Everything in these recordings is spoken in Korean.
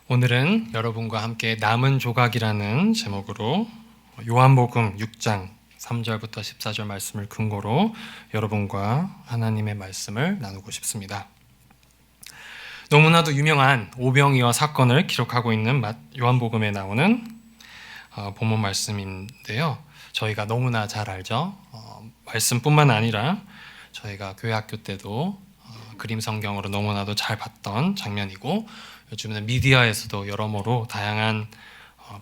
오늘은 여러분과 함께 남은 조각이라는 제목으로 요한복음 6장 3절부터 14절 말씀을 근거로 여러분과 하나님의 말씀을 나누고 싶습니다. 너무나도 유명한 오병이어 사건을 기록하고 있는 요한복음에 나오는 본문 말씀인데요. 저희가 너무나 잘 알죠. 말씀뿐만 아니라 저희가 교회 학교 때도 그림 성경으로 너무나도 잘 봤던 장면이고, 요즘에는 미디어에서도 여러모로 다양한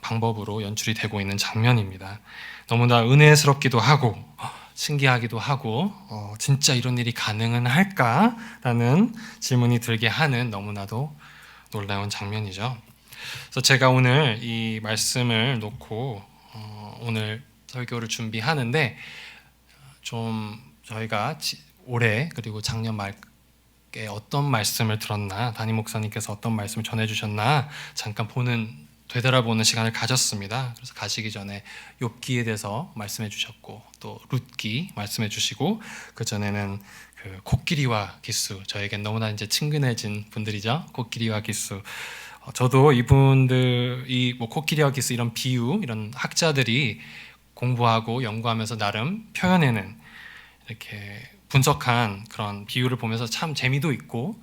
방법으로 연출이 되고 있는 장면입니다. 너무나 은혜스럽기도 하고 신기하기도 하고 진짜 이런 일이 가능은 할까라는 질문이 들게 하는 너무나도 놀라운 장면이죠. 그래서 제가 오늘 이 말씀을 놓고 오늘 설교를 준비하는데, 좀 저희가 올해 그리고 작년 말 어떤 말씀을 들었나, 담임 목사님께서 어떤 말씀을 전해주셨나 잠깐 되돌아보는 시간을 가졌습니다. 그래서 가시기 전에 욥기에 대해서 말씀해 주셨고, 또 룻기 말씀해 주시고, 그 전에는 그 코끼리와 기수, 저에겐 너무나 이제 친근해진 분들이죠. 코끼리와 기수. 저도 이분들이 코끼리와 기수 이런 비유, 이런 학자들이 공부하고 연구하면서 나름 표현해낸 이렇게 분석한 그런 비유를 보면서 참 재미도 있고,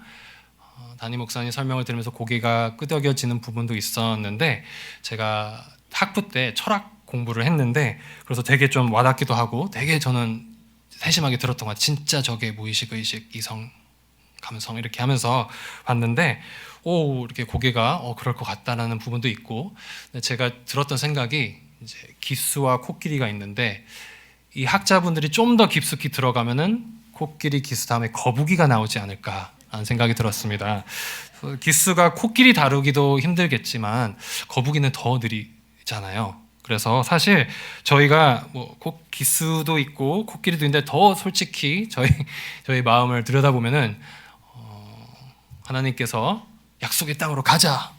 담임 목사님 설명을 들으면서 고개가 끄덕여지는 부분도 있었는데, 제가 학부 때 철학 공부를 했는데 그래서 되게 좀 와닿기도 하고 되게 저는 세심하게 들었던 것 같아요. 진짜 저게 무의식, 의식, 이성, 감성 이렇게 하면서 봤는데 이렇게 고개가 그럴 것 같다라는 부분도 있고, 제가 들었던 생각이 이제 기수와 코끼리가 있는데, 이 학자분들이 좀 더 깊숙이 들어가면은 코끼리, 기수 다음에 거북이가 나오지 않을까 하는 생각이 들었습니다. 기수가 코끼리 다루기도 힘들겠지만 거북이는 더 느리잖아요. 그래서 사실 저희가 기수도 있고 코끼리도 있는데, 더 솔직히 저희 마음을 들여다보면은 하나님께서 약속의 땅으로 가자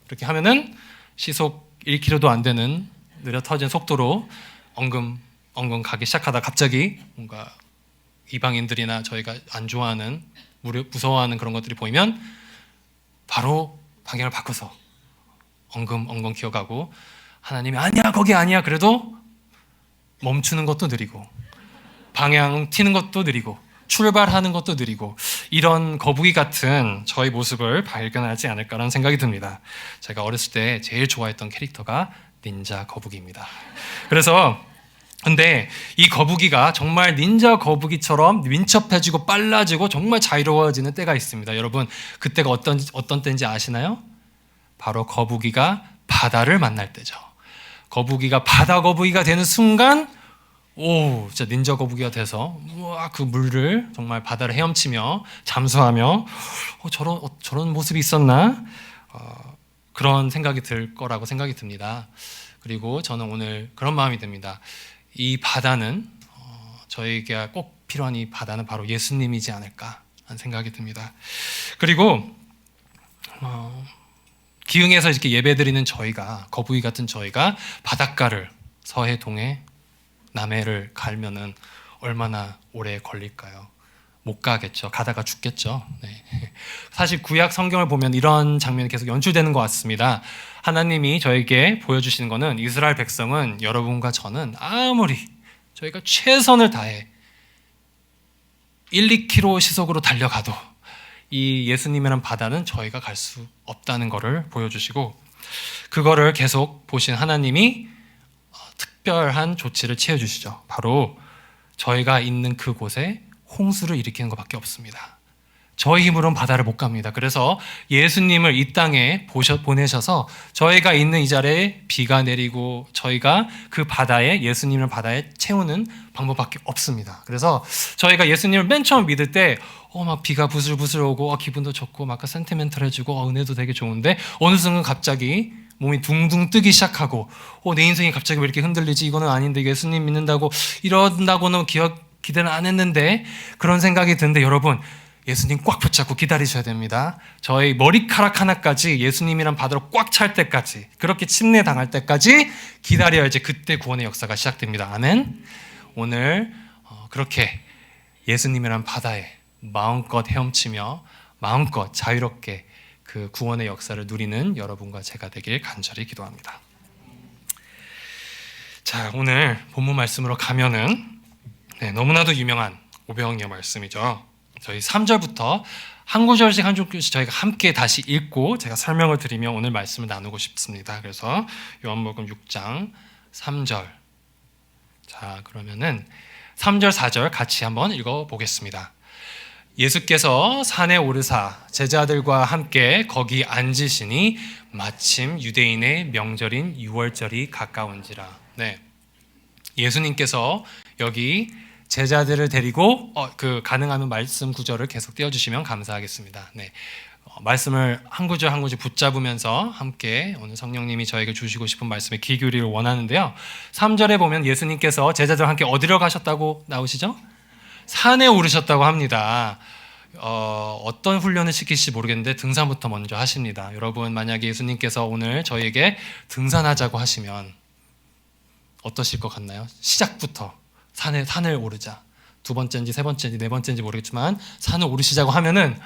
이렇게 하면은 시속 1km도 안 되는 느려 터진 속도로 엉금 가기 시작하다 갑자기 뭔가 이방인들이나 저희가 안 좋아하는, 무서워하는 그런 것들이 보이면 바로 방향을 바꿔서 엉금 기어가고, 하나님이 아니야 거기 아니야 그래도 멈추는 것도 느리고, 방향 튀는 것도 느리고, 출발하는 것도 느리고, 이런 거북이 같은 저희 모습을 발견하지 않을까라는 생각이 듭니다. 제가 어렸을 때 제일 좋아했던 캐릭터가 닌자 거북이입니다. 근데 이 거북이가 정말 닌자 거북이처럼 민첩해지고 빨라지고 정말 자유로워지는 때가 있습니다. 여러분, 그때가 어떤 때인지 아시나요? 바로 거북이가 바다를 만날 때죠. 거북이가 바다 거북이가 되는 순간, 진짜 닌자 거북이가 돼서 그 물을 정말 바다를 헤엄치며 잠수하며 저런 모습이 있었나? 그런 생각이 들 거라고 생각이 듭니다. 그리고 저는 오늘 그런 마음이 듭니다. 이 바다는 저에게 꼭 필요한 이 바다는 바로 예수님이지 않을까 하는 생각이 듭니다. 그리고 기흥에서 이렇게 예배드리는 저희가, 거북이 같은 저희가 바닷가를 서해, 동해, 남해를 갈면은 얼마나 오래 걸릴까요? 못 가겠죠. 가다가 죽겠죠. 네. 사실 구약 성경을 보면 이런 장면이 계속 연출되는 것 같습니다. 하나님이 저에게 보여주시는 것은, 이스라엘 백성은, 여러분과 저는 아무리 저희가 최선을 다해 1, 2km 시속으로 달려가도 이 예수님이라는 바다는 저희가 갈 수 없다는 것을 보여주시고, 그거를 계속 보신 하나님이 특별한 조치를 취해주시죠. 바로 저희가 있는 그곳에 홍수를 일으키는 것밖에 없습니다. 저희 힘으로는 바다를 못 갑니다. 그래서 예수님을 이 땅에 보내셔서 저희가 있는 이 자리에 비가 내리고, 저희가 그 바다에, 예수님을 바다에 채우는 방법밖에 없습니다. 그래서 저희가 예수님을 맨 처음 믿을 때 막 비가 부슬부슬 오고 기분도 좋고 막 센티멘털해지고 은혜도 되게 좋은데, 어느 순간 갑자기 몸이 둥둥 뜨기 시작하고 내 인생이 갑자기 왜 이렇게 흔들리지? 이거는 아닌데, 예수님 믿는다고 이런다고는 기대는 안 했는데, 그런 생각이 드는데, 여러분, 예수님 꽉 붙잡고 기다리셔야 됩니다. 저희 머리카락 하나까지 예수님이란 바다로 꽉 찰 때까지, 그렇게 침례 당할 때까지 기다려야지 그때 구원의 역사가 시작됩니다. 아멘. 오늘 그렇게 예수님이란 바다에 마음껏 헤엄치며 마음껏 자유롭게 그 구원의 역사를 누리는 여러분과 제가 되길 간절히 기도합니다. 자, 오늘 본문 말씀으로 가면은 너무나도 유명한 오병이어 말씀이죠. 저희 3절부터 한 구절씩 한 줄씩 저희가 함께 다시 읽고 제가 설명을 드리며 오늘 말씀을 나누고 싶습니다. 그래서 요한복음 6장 3절. 자, 그러면은 3절 4절 같이 한번 읽어보겠습니다. 예수께서 산에 오르사 제자들과 함께 거기 앉으시니 마침 유대인의 명절인 유월절이 가까운지라. 예수님께서 여기 제자들을 데리고 가능하면 말씀 구절을 계속 띄워주시면 감사하겠습니다. 말씀을 한 구절 한 구절 붙잡으면서 함께 오늘 성령님이 저에게 주시고 싶은 말씀에 귀 기울이를 원하는데요. 3절에 보면 예수님께서 제자들과 함께 어디로 가셨다고 나오시죠? 산에 오르셨다고 합니다. 어떤 훈련을 시키실지 모르겠는데 등산부터 먼저 하십니다. 여러분, 만약에 예수님께서 오늘 저희에게 등산하자고 하시면 어떠실 것 같나요? 시작부터 산을 오르자. 두 번째인지 세 번째인지 네 번째인지 모르겠지만 산을 오르시자고 하면은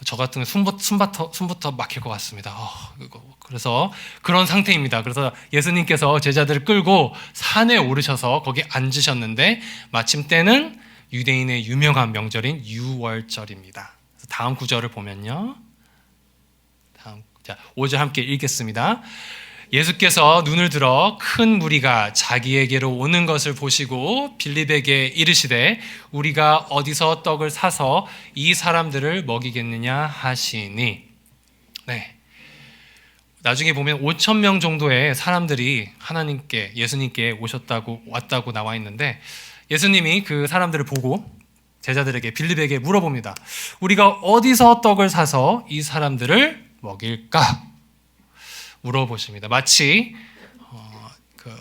저 같은 숨부터 막힐 것 같습니다. 그래서 그런 상태입니다. 그래서 예수님께서 제자들을 끌고 산에 오르셔서 거기 앉으셨는데 마침 때는 유대인의 유명한 명절인 유월절입니다. 다음 구절을 보면요. 5절 함께 읽겠습니다. 예수께서 눈을 들어 큰 무리가 자기에게로 오는 것을 보시고 빌립에게 이르시되 우리가 어디서 떡을 사서 이 사람들을 먹이겠느냐 하시니. 나중에 보면 5천 명 정도의 사람들이 예수님께 왔다고 나와 있는데 예수님이 그 사람들을 보고 제자들에게 빌립에게 물어봅니다. 우리가 어디서 떡을 사서 이 사람들을 먹일까? 물어보십니다. 마치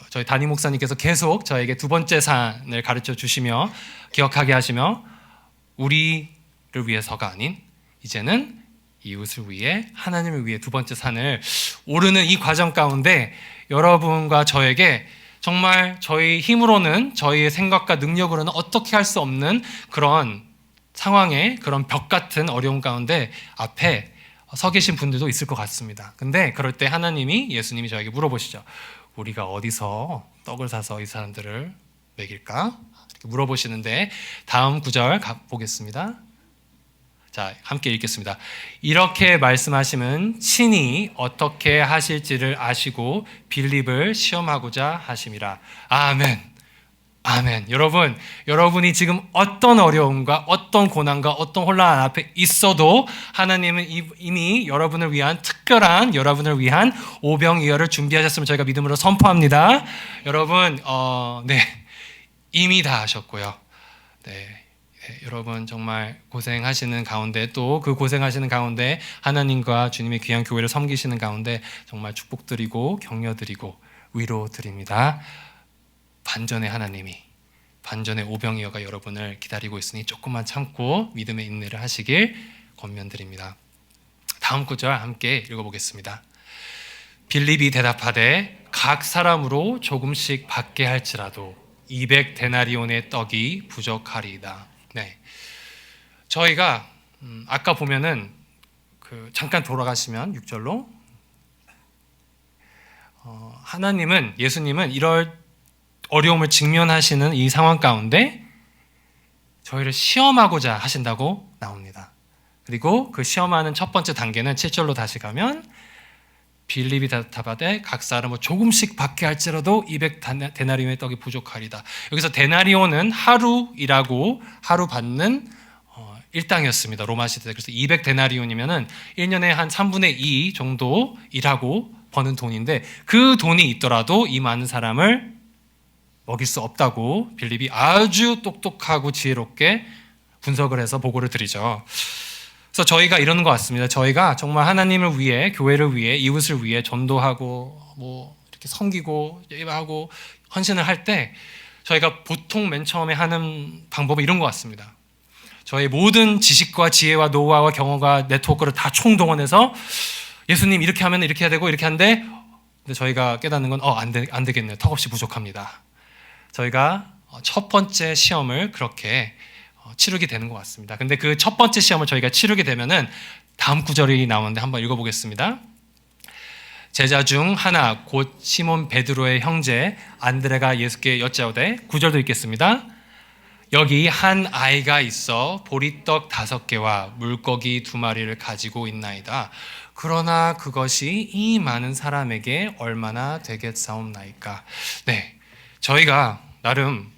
저희 담임 목사님께서 계속 저에게 두 번째 산을 가르쳐 주시며 기억하게 하시며 우리를 위해서가 아닌 이제는 이웃을 위해 하나님을 위해 두 번째 산을 오르는 이 과정 가운데 여러분과 저에게 정말 저희 힘으로는 저희의 생각과 능력으로는 어떻게 할 수 없는 그런 상황에 그런 벽 같은 어려움 가운데 앞에 서 계신 분들도 있을 것 같습니다. 근데 그럴 때 예수님이 저에게 물어보시죠. 우리가 어디서 떡을 사서 이 사람들을 먹일까? 이렇게 물어보시는데 다음 구절 보겠습니다. 자, 함께 읽겠습니다. 이렇게 말씀하시면 친히 어떻게 하실지를 아시고 빌립을 시험하고자 하심이라. 아멘. 아멘. 여러분이 지금 어떤 어려움과 어떤 고난과 어떤 혼란 앞에 있어도 하나님은 이미 여러분을 위한 특별한 여러분을 위한 오병이어를 준비하셨음을 저희가 믿음으로 선포합니다. 여러분, 이미 다 하셨고요. 여러분 정말 고생하시는 가운데 또 그 고생하시는 가운데 하나님과 주님의 귀한 교회를 섬기시는 가운데 정말 축복드리고 격려드리고 위로드립니다. 반전의 오병이어가 여러분을 기다리고 있으니 조금만 참고 믿음의 인내를 하시길 권면드립니다. 다음 구절 함께 읽어보겠습니다. 빌립이 대답하되 각 사람으로 조금씩 받게 할지라도 200데나리온의 떡이 부족하리이다. 저희가 아까 보면은 잠깐 돌아가시면 6절로 예수님은 이럴 어려움을 직면하시는 이 상황 가운데 저희를 시험하고자 하신다고 나옵니다. 그리고 그 시험하는 첫 번째 단계는 7절로 다시 가면 빌립이 대답하되 각 사람은 조금씩 받게 할지라도 200데나리온의 떡이 부족하리다. 여기서 데나리온은 하루 받는 일당이었습니다. 로마 시대. 그래서 200데나리온이면은 1년에 한 3분의 2 정도 일하고 버는 돈인데 그 돈이 있더라도 이 많은 사람을 먹일 수 없다고 빌립이 아주 똑똑하고 지혜롭게 분석을 해서 보고를 드리죠. 그래서 저희가 이러는 것 같습니다. 저희가 정말 하나님을 위해, 교회를 위해, 이웃을 위해 전도하고 이렇게 섬기고 예배하고 헌신을 할 때 저희가 보통 맨 처음에 하는 방법은 이런 것 같습니다. 저의 모든 지식과 지혜와 노하우와 경험과 네트워크를 다 총동원해서 예수님 이렇게 하면 이렇게 해야 되고 이렇게 하는데 저희가 깨닫는 건 안 되겠네요. 턱없이 부족합니다. 저희가 첫 번째 시험을 그렇게 치르게 되는 것 같습니다. 근데 그 첫 번째 시험을 저희가 치르게 되면은 다음 구절이 나오는데 한번 읽어보겠습니다. 제자 중 하나 곧 시몬 베드로의 형제 안드레가 예수께 여짜오되, 9절도 읽겠습니다. 여기 한 아이가 있어 보리떡 5개와 물고기 2마리를 가지고 있나이다. 그러나 그것이 이 많은 사람에게 얼마나 되겠사옵나이까. 네, 저희가 나름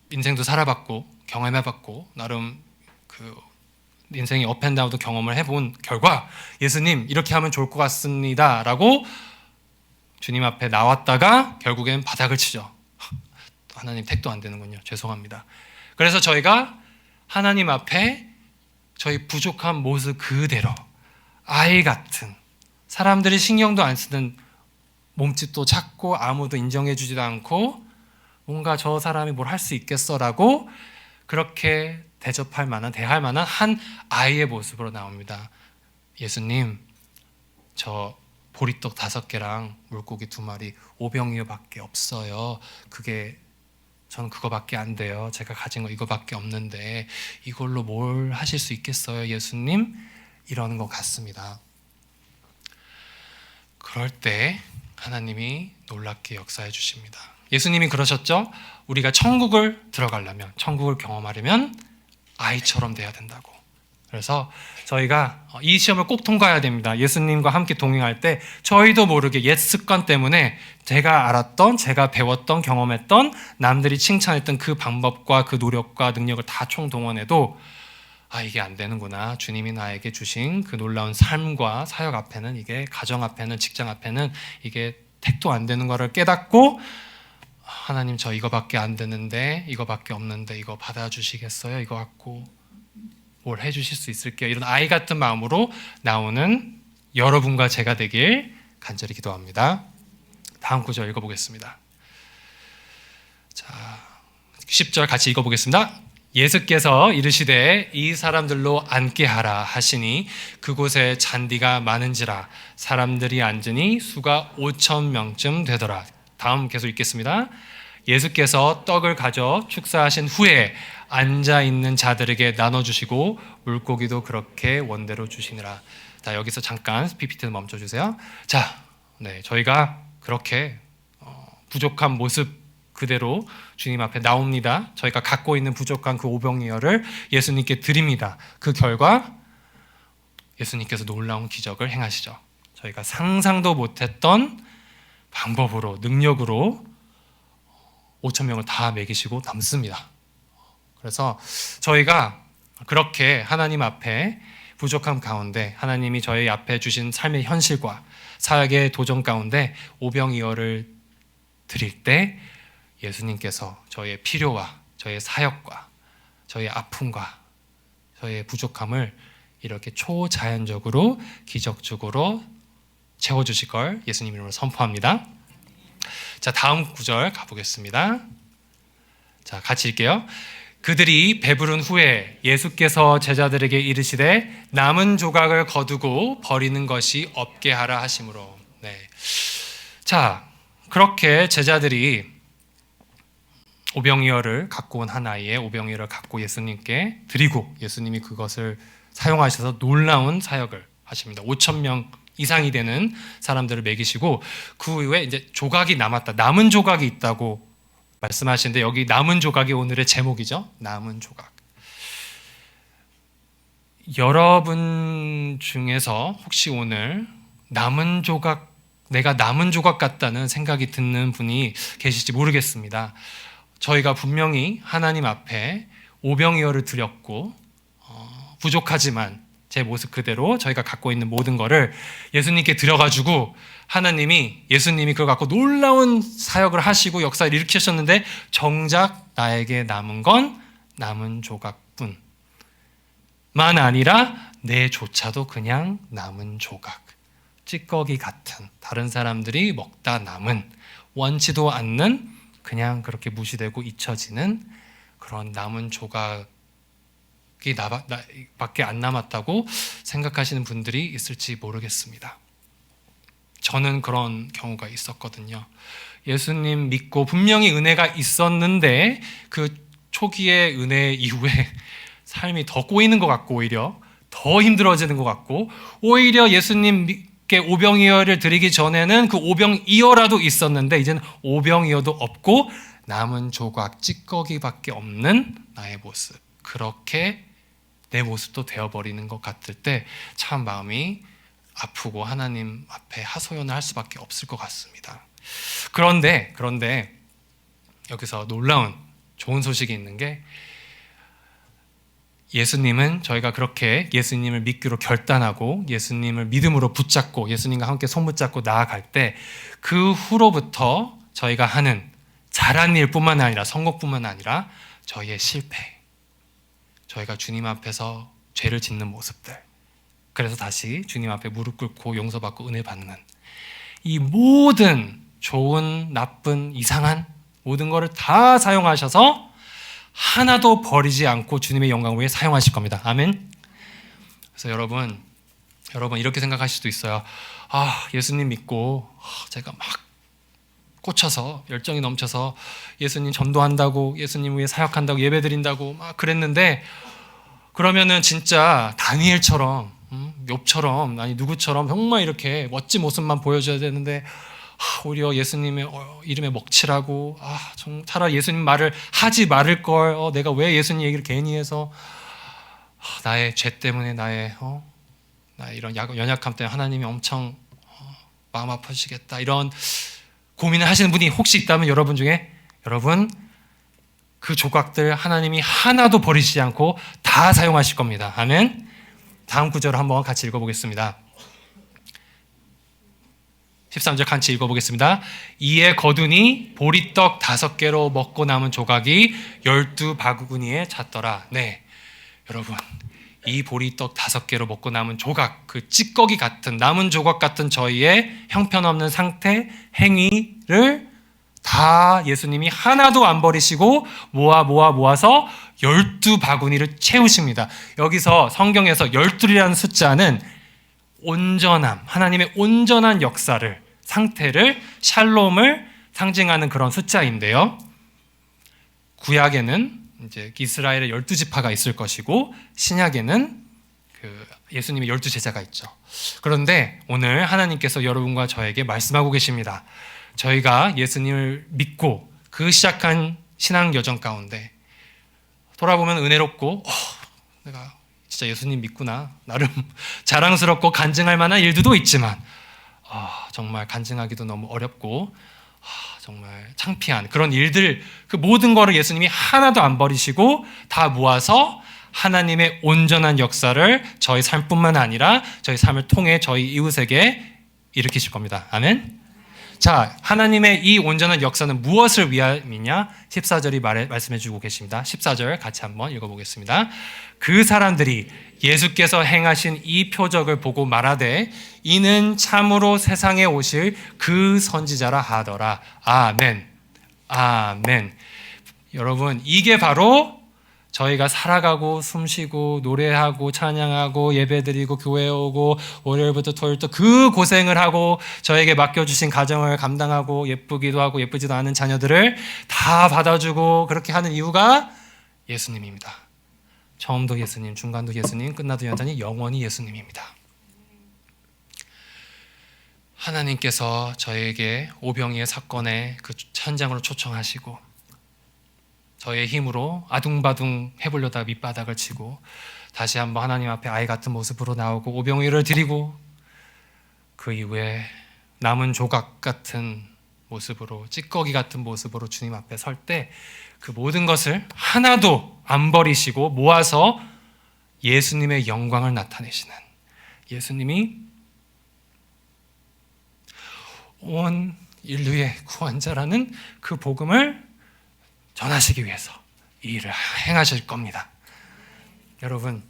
인생도 살아봤고 경험해봤고 나름 인생의 업앤다운도 경험을 해본 결과 예수님 이렇게 하면 좋을 것 같습니다 라고 주님 앞에 나왔다가 결국엔 바닥을 치죠. 하나님 택도 안 되는군요. 죄송합니다. 그래서 저희가 하나님 앞에 저희 부족한 모습 그대로 아이 같은, 사람들이 신경도 안 쓰는 몸집도 작고 아무도 인정해 주지도 않고 뭔가 저 사람이 뭘 할 수 있겠어라고 그렇게 대할 만한 한 아이의 모습으로 나옵니다. 예수님, 저 보리떡 5개랑 물고기 2마리 오병이어밖에 없어요. 저는 그거밖에 안 돼요. 제가 가진 거 이거밖에 없는데 이걸로 뭘 하실 수 있겠어요, 예수님? 이러는 것 같습니다. 그럴 때 하나님이 놀랍게 역사해 주십니다. 예수님이 그러셨죠? 우리가 천국을 들어가려면, 천국을 경험하려면 아이처럼 돼야 된다고. 그래서 저희가 이 시험을 꼭 통과해야 됩니다. 예수님과 함께 동행할 때 저희도 모르게 옛 습관 때문에 제가 알았던, 제가 배웠던, 경험했던, 남들이 칭찬했던 그 방법과 그 노력과 능력을 다 총동원해도 이게 안 되는구나. 주님이 나에게 주신 그 놀라운 삶과 사역 앞에는, 이게 가정 앞에는, 직장 앞에는 이게 택도 안 되는 거를 깨닫고, 하나님 저 이거밖에 안 되는데, 이거밖에 없는데 이거 받아주시겠어요? 이거 갖고 뭘 해주실 수 있을게요. 이런 아이 같은 마음으로 나오는 여러분과 제가 되길 간절히 기도합니다. 다음 구절 읽어보겠습니다. 자, 10절 같이 읽어보겠습니다. 예수께서 이르시되 이 사람들로 앉게 하라 하시니 그곳에 잔디가 많은지라 사람들이 앉으니 수가 5,000명쯤 되더라. 다음 계속 읽겠습니다. 예수께서 떡을 가져 축사하신 후에 앉아있는 자들에게 나눠주시고 물고기도 그렇게 원대로 주시니라. 자, 여기서 잠깐 PPT는 멈춰주세요. 자, 저희가 그렇게 부족한 모습 그대로 주님 앞에 나옵니다. 저희가 갖고 있는 부족한 그 오병이어를 예수님께 드립니다. 그 결과 예수님께서 놀라운 기적을 행하시죠. 저희가 상상도 못했던 방법으로, 능력으로 5,000명을 다 먹이시고 남습니다. 그래서 저희가 그렇게 하나님 앞에 부족함 가운데 하나님이 저희 앞에 주신 삶의 현실과 사역의 도전 가운데 오병이어를 드릴 때 예수님께서 저희의 필요와 저희의 사역과 저희의 아픔과 저희의 부족함을 이렇게 초자연적으로 기적적으로 채워주실 걸 예수님 이름으로 선포합니다. 자, 다음 구절 가보겠습니다. 자, 같이 읽게요. 그들이 배부른 후에 예수께서 제자들에게 이르시되 남은 조각을 거두고 버리는 것이 없게 하라 하심으로. 자, 그렇게 제자들이 오병이어를 갖고 온 한 아이의 오병이어를 갖고 예수님께 드리고 예수님이 그것을 사용하셔서 놀라운 사역을 하십니다. 5,000명 이상이 되는 사람들을 먹이시고 그 이후에 이제 조각이 남았다. 남은 조각이 있다고 말씀하시는데 여기 남은 조각이 오늘의 제목이죠. 남은 조각. 여러분 중에서 혹시 오늘 남은 조각, 내가 남은 조각 같다는 생각이 드는 분이 계실지 모르겠습니다. 저희가 분명히 하나님 앞에 오병이어를 드렸고 부족하지만 제 모습 그대로 저희가 갖고 있는 모든 거를 예수님께 드려가지고 예수님이 그걸 갖고 놀라운 사역을 하시고 역사를 일으키셨는데 정작 나에게 남은 건 남은 조각뿐만 아니라 내조차도 그냥 남은 조각, 찌꺼기 같은, 다른 사람들이 먹다 남은, 원치도 않는, 그냥 그렇게 무시되고 잊혀지는 그런 남은 조각이 밖에 안 남았다고 생각하시는 분들이 있을지 모르겠습니다. 저는 그런 경우가 있었거든요. 예수님 믿고 분명히 은혜가 있었는데 그 초기의 은혜 이후에 삶이 더 꼬이는 것 같고 오히려 더 힘들어지는 것 같고, 오히려 예수님께 오병이어를 드리기 전에는 그 오병이어라도 있었는데 이제는 오병이어도 없고 남은 조각 찌꺼기밖에 없는 나의 모습, 그렇게 내 모습도 되어버리는 것 같을 때 참 마음이 아프고 하나님 앞에 하소연을 할 수밖에 없을 것 같습니다. 그런데 여기서 놀라운 좋은 소식이 있는 게, 예수님은 저희가 그렇게 예수님을 믿기로 결단하고 예수님을 믿음으로 붙잡고 예수님과 함께 손붙잡고 나아갈 때 그 후로부터 저희가 하는 잘한 일뿐만 아니라 성공뿐만 아니라 저희의 실패, 저희가 주님 앞에서 죄를 짓는 모습들, 그래서 다시 주님 앞에 무릎 꿇고 용서받고 은혜 받는 이 모든 좋은, 나쁜, 이상한 모든 것을 다 사용하셔서 하나도 버리지 않고 주님의 영광을 위해 사용하실 겁니다. 아멘. 그래서 여러분 이렇게 생각하실 수도 있어요. 예수님 믿고 제가 막 꽂혀서 열정이 넘쳐서 예수님 전도한다고, 예수님 위해 사역한다고, 예배드린다고 막 그랬는데, 그러면은 진짜 다니엘처럼, 욥처럼, 아니 누구처럼 정말 이렇게 멋진 모습만 보여줘야 되는데 오히려 예수님의 이름에 먹칠하고, 차라리 예수님 말을 하지 말을 걸, 내가 왜 예수님 얘기를 괜히 해서 나의 죄 때문에 나의 이런 연약함 때문에 하나님이 엄청 마음 아파지겠다, 이런 고민을 하시는 분이 혹시 있다면 여러분 중에, 여러분 그 조각들 하나님이 하나도 버리시지 않고 다 사용하실 겁니다. 아멘. 다음 구절을 한번 같이 읽어보겠습니다. 13절 같이 읽어보겠습니다. 이에 거두니 보리떡 5개로 먹고 남은 조각이 12바구니에 찼더라. 네, 여러분, 이 보리떡 5개로 먹고 남은 조각, 그 찌꺼기 같은, 남은 조각 같은 저희의 형편없는 상태, 행위를 다 예수님이 하나도 안 버리시고 모아서 12바구니를 채우십니다. 여기서 성경에서 12이라는 숫자는 온전함, 하나님의 온전한 역사를, 상태를, 샬롬을 상징하는 그런 숫자인데요. 구약에는 이제 이스라엘의 12지파가 있을 것이고, 신약에는 예수님의 12제자가 있죠. 그런데 오늘 하나님께서 여러분과 저에게 말씀하고 계십니다. 저희가 예수님을 믿고 그 시작한 신앙 여정 가운데 돌아보면 은혜롭고, 내가 진짜 예수님 믿구나, 나름 자랑스럽고 간증할 만한 일들도 있지만 정말 간증하기도 너무 어렵고 정말 창피한 그런 일들, 그 모든 거를 예수님이 하나도 안 버리시고 다 모아서 하나님의 온전한 역사를 저희 삶뿐만 아니라 저희 삶을 통해 저희 이웃에게 일으키실 겁니다. 아멘. 자, 하나님의 이 온전한 역사는 무엇을 위함이냐? 14절이 말씀해 주고 계십니다. 14절 같이 한번 읽어보겠습니다. 그 사람들이 예수께서 행하신 이 표적을 보고 말하되 이는 참으로 세상에 오실 그 선지자라 하더라. 아멘. 아멘. 여러분, 이게 바로 저희가 살아가고 숨쉬고 노래하고 찬양하고 예배드리고 교회 오고 월요일부터 토요일부터 그 고생을 하고 저에게 맡겨주신 가정을 감당하고 예쁘기도 하고 예쁘지도 않은 자녀들을 다 받아주고 그렇게 하는 이유가 예수님입니다. 처음도 예수님, 중간도 예수님, 끝나도 여전히 영원히 예수님입니다. 하나님께서 저에게 오병이의 사건의 그 현장으로 초청하시고 저의 힘으로 아둥바둥 해보려다가 밑바닥을 치고 다시 한번 하나님 앞에 아이 같은 모습으로 나오고 오병이를 드리고 그 이후에 남은 조각 같은 모습으로, 찌꺼기 같은 모습으로 주님 앞에 설 때 그 모든 것을 하나도 안 버리시고 모아서 예수님의 영광을 나타내시는, 예수님이 온 인류의 구원자라는 그 복음을 전하시기 위해서 이 일을 행하실 겁니다. 여러분,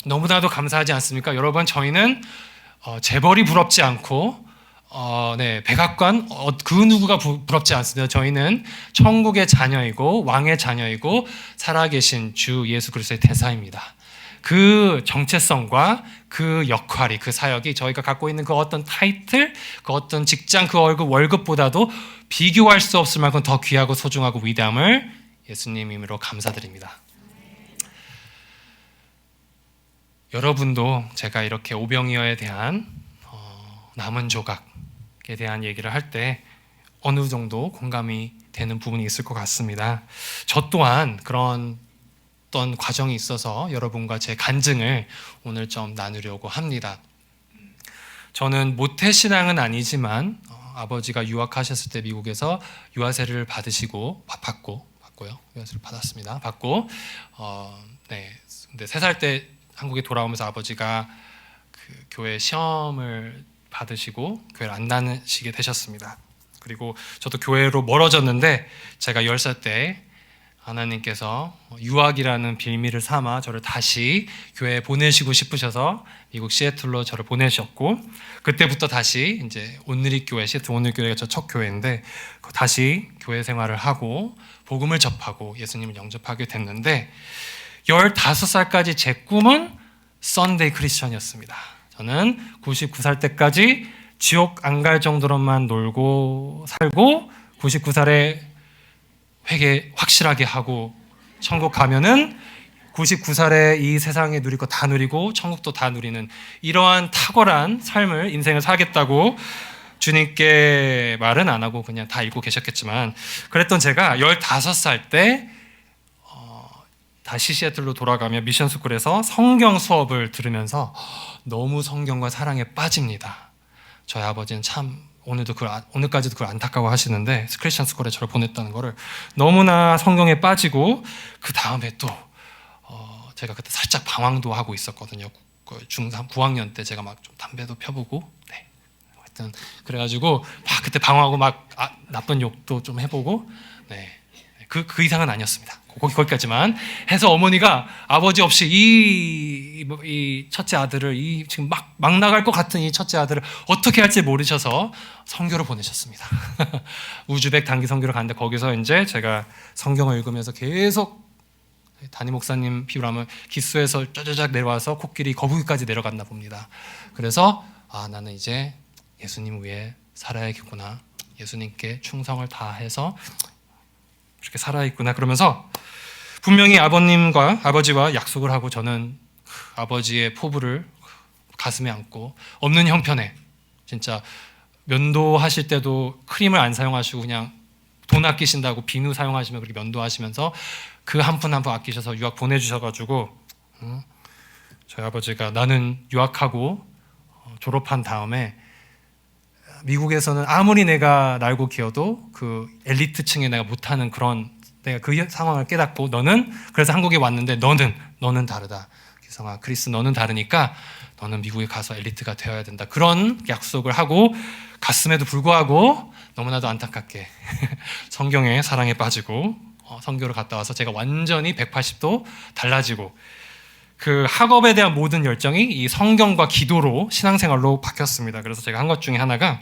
너무나도 감사하지 않습니까? 여러분, 저희는 재벌이 부럽지 않고 백악관 그 누구가 부럽지 않습니다. 저희는 천국의 자녀이고 왕의 자녀이고 살아계신 주 예수 그리스도의 대사입니다. 그 정체성과 그 역할이, 그 사역이 저희가 갖고 있는 그 어떤 타이틀, 그 어떤 직장, 그 월급보다도 비교할 수 없을 만큼 더 귀하고 소중하고 위대함을 예수님 이름으로 감사드립니다. 여러분도 제가 이렇게 오병이어에 대한 남은 조각에 대한 얘기를 할 때 어느 정도 공감이 되는 부분이 있을 것 같습니다. 저 또한 그런 어떤 과정이 있어서 여러분과 제 간증을 오늘 좀 나누려고 합니다. 저는 모태신앙은 아니지만 아버지가 유학하셨을 때 미국에서 유아세를 받고요. 유아세를 받았습니다. 받고 근데 3살 때 한국에 돌아오면서 아버지가 그 교회 시험을 받으시고 교회를 안 다니시게 되셨습니다. 그리고 저도 교회로 멀어졌는데 제가 10살 때 하나님께서 유학이라는 빌미를 삼아 저를 다시 교회에 보내시고 싶으셔서 미국 시애틀로 저를 보내셨고, 그때부터 다시 이제 온누리교회, 시애틀 온누리교회가 저 첫 교회인데 다시 교회 생활을 하고 복음을 접하고 예수님을 영접하게 됐는데 15살까지 제 꿈은 썬데이 크리스천이었습니다. 저는 99살 때까지 지옥 안 갈 정도로만 놀고 살고 99살에 회개 확실하게 하고 천국 가면은 99살에 이 세상에 누릴 거 다 누리고 천국도 다 누리는 이러한 탁월한 삶을 인생을 살겠다고 주님께 말은 안 하고 그냥 다 읽고 계셨겠지만, 그랬던 제가 15살 때 다시 시애틀로 돌아가며 미션스쿨에서 성경 수업을 들으면서 너무 성경과 사랑에 빠집니다. 저희 아버지는 참 오늘까지도 그걸 안타까워 하시는데 크리스천 스쿨에 저를 보냈다는 거를, 너무나 성경에 빠지고 그 다음에 또 제가 그때 살짝 방황도 하고 있었거든요. 중3 9학년 때 제가 막 좀 담배도 펴보고 하여튼 그래가지고 막 그때 방황하고 막 나쁜 욕도 좀 해보고 그 이상은 아니었습니다. 거기까지만 해서 어머니가 아버지 없이 이 첫째 아들을 지금 막 나갈 것 같은 이 첫째 아들을 어떻게 할지 모르셔서 선교를 보내셨습니다. 우즈벡 단기 선교를 갔는데 거기서 이제 제가 성경을 읽으면서 계속 담임 목사님 비유라면 기수에서 쩌저작 내려와서 코끼리 거북이까지 내려갔나 봅니다. 그래서 나는 이제 예수님 위해 살아야겠구나, 예수님께 충성을 다해서 이렇게 살아있구나 그러면서 분명히 아버지와 약속을 하고 저는 아버지의 포부를 가슴에 안고 없는 형편에 진짜 면도하실 때도 크림을 안 사용하시고 그냥 돈 아끼신다고 비누 사용하시면 그렇게 면도하시면서 그 한 푼 한 푼 아끼셔서 유학 보내주셔가지고 저희 아버지가 나는 유학하고 졸업한 다음에 미국에서는 아무리 내가 날고 기어도 그 엘리트층에 내가 못하는 그런, 내가 그 상황을 깨닫고 그래서 한국에 왔는데 너는 다르다. 기성아, 크리스 너는 다르니까 너는 미국에 가서 엘리트가 되어야 된다. 그런 약속을 하고 갔음에도 불구하고 너무나도 안타깝게 성경의 사랑에 빠지고 선교를 갔다 와서 제가 완전히 180도 달라지고 그 학업에 대한 모든 열정이 이 성경과 기도로 신앙생활로 바뀌었습니다. 그래서 제가 한 것 중에 하나가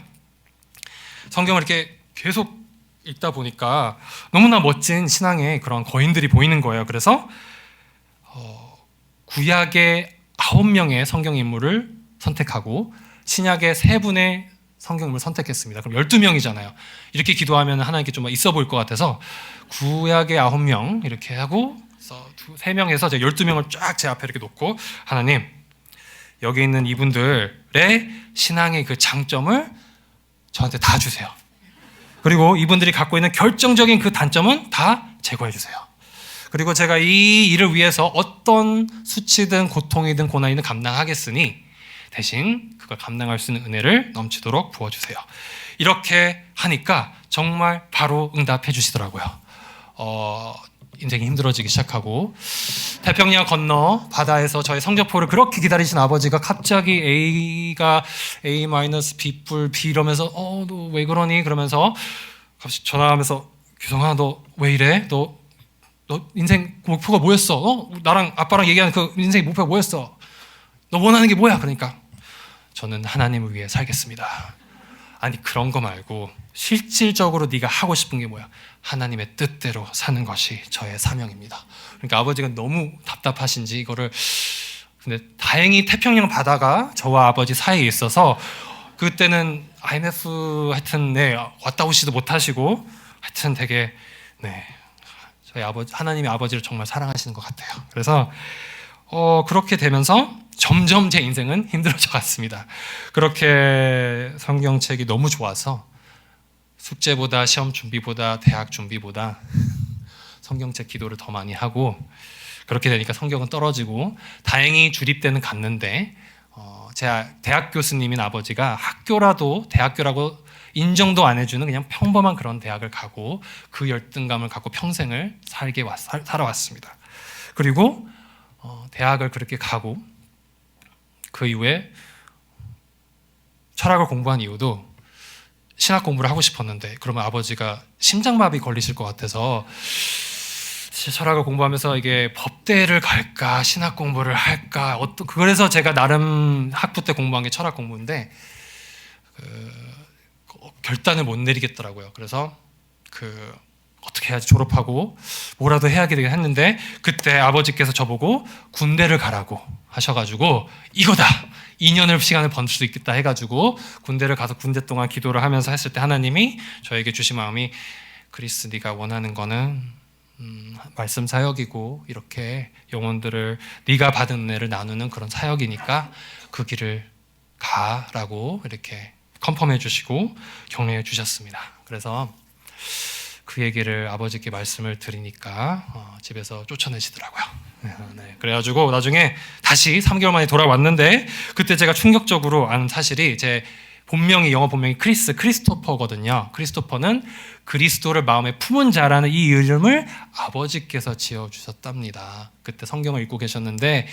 성경을 이렇게 계속 읽다 보니까 너무나 멋진 신앙의 그런 거인들이 보이는 거예요. 그래서 구약의 9명의 성경 인물을 선택하고 신약의 3분의 성경 인물을 선택했습니다. 그럼 12명이잖아요. 이렇게 기도하면 하나님께 좀 있어 보일 것 같아서 구약의 9명 이렇게 하고 3명에서 제가 12명을 쫙 제 앞에 이렇게 놓고, 하나님 여기 있는 이분들의 신앙의 그 장점을 저한테 다 주세요. 그리고 이분들이 갖고 있는 결정적인 그 단점은 다 제거해 주세요. 그리고 제가 이 일을 위해서 어떤 수치든 고통이든 고난이든 감당하겠으니 대신 그걸 감당할 수 있는 은혜를 넘치도록 부어주세요. 이렇게 하니까 정말 바로 응답해 주시더라고요. 인생이 힘들어지기 시작하고 태평양 건너 바다에서 저의 성적표를 그렇게 기다리신 아버지가 갑자기 A가 A-B B 이러면서 너 왜 그러니? 그러면서 갑자기 전화하면서 규성아 너 왜 이래? 너 인생 목표가 뭐였어? 나랑 아빠랑 얘기하는 그 인생 목표가 뭐였어? 너 원하는 게 뭐야? 그러니까 저는 하나님을 위해 살겠습니다. 아니 그런 거 말고 실질적으로 네가 하고 싶은 게 뭐야? 하나님의 뜻대로 사는 것이 저의 사명입니다. 그러니까 아버지가 너무 답답하신지 이거를, 근데 다행히 태평양 바다가 저와 아버지 사이에 있어서 그때는 IMF 하여튼 왔다 오시도 못하시고 하여튼 되게 저희 하나님의 아버지를 정말 사랑하시는 것 같아요. 그래서 그렇게 되면서 점점 제 인생은 힘들어져 갔습니다. 그렇게 성경책이 너무 좋아서 숙제보다 시험 준비보다 대학 준비보다 성경책 기도를 더 많이 하고, 그렇게 되니까 성경은 떨어지고, 다행히 주립대는 갔는데 제 대학 교수님인 아버지가 학교라도 대학교라고 인정도 안 해주는 그냥 평범한 그런 대학을 가고 그 열등감을 갖고 평생을 살아왔습니다. 그리고 대학을 그렇게 가고 그 이후에 철학을 공부한 이유도 신학 공부를 하고 싶었는데, 그러면 아버지가 심장마비 걸리실 것 같아서 철학을 공부하면서 이게 법대를 갈까 신학 공부를 할까, 그래서 제가 나름 학부 때 공부한 게 철학 공부인데 결단을 못 내리겠더라고요. 그래서 어떻게 해야지 졸업하고 뭐라도 해야겠다 했는데, 그때 아버지께서 저보고 군대를 가라고 하셔가지고 이거다, 2년을 시간을 번 수 있겠다 해가지고 군대를 가서 군대 동안 기도를 하면서 했을 때 하나님이 저에게 주신 마음이, 크리스, 네가 원하는 거는 말씀 사역이고 이렇게 영혼들을 네가 받은 은혜를 나누는 그런 사역이니까 그 길을 가라고 이렇게 컨펌해 주시고 격려해 주셨습니다. 그래서 그 얘기를 아버지께 말씀을 드리니까 집에서 쫓아내시더라고요. 네, 그래가지고 나중에 다시 3개월 만에 돌아왔는데, 그때 제가 충격적으로 아는 사실이, 제 본명이, 영어 본명이 크리스토퍼거든요. 크리스토퍼는 그리스도를 마음에 품은 자라는 이 이름을 아버지께서 지어주셨답니다. 그때 성경을 읽고 계셨는데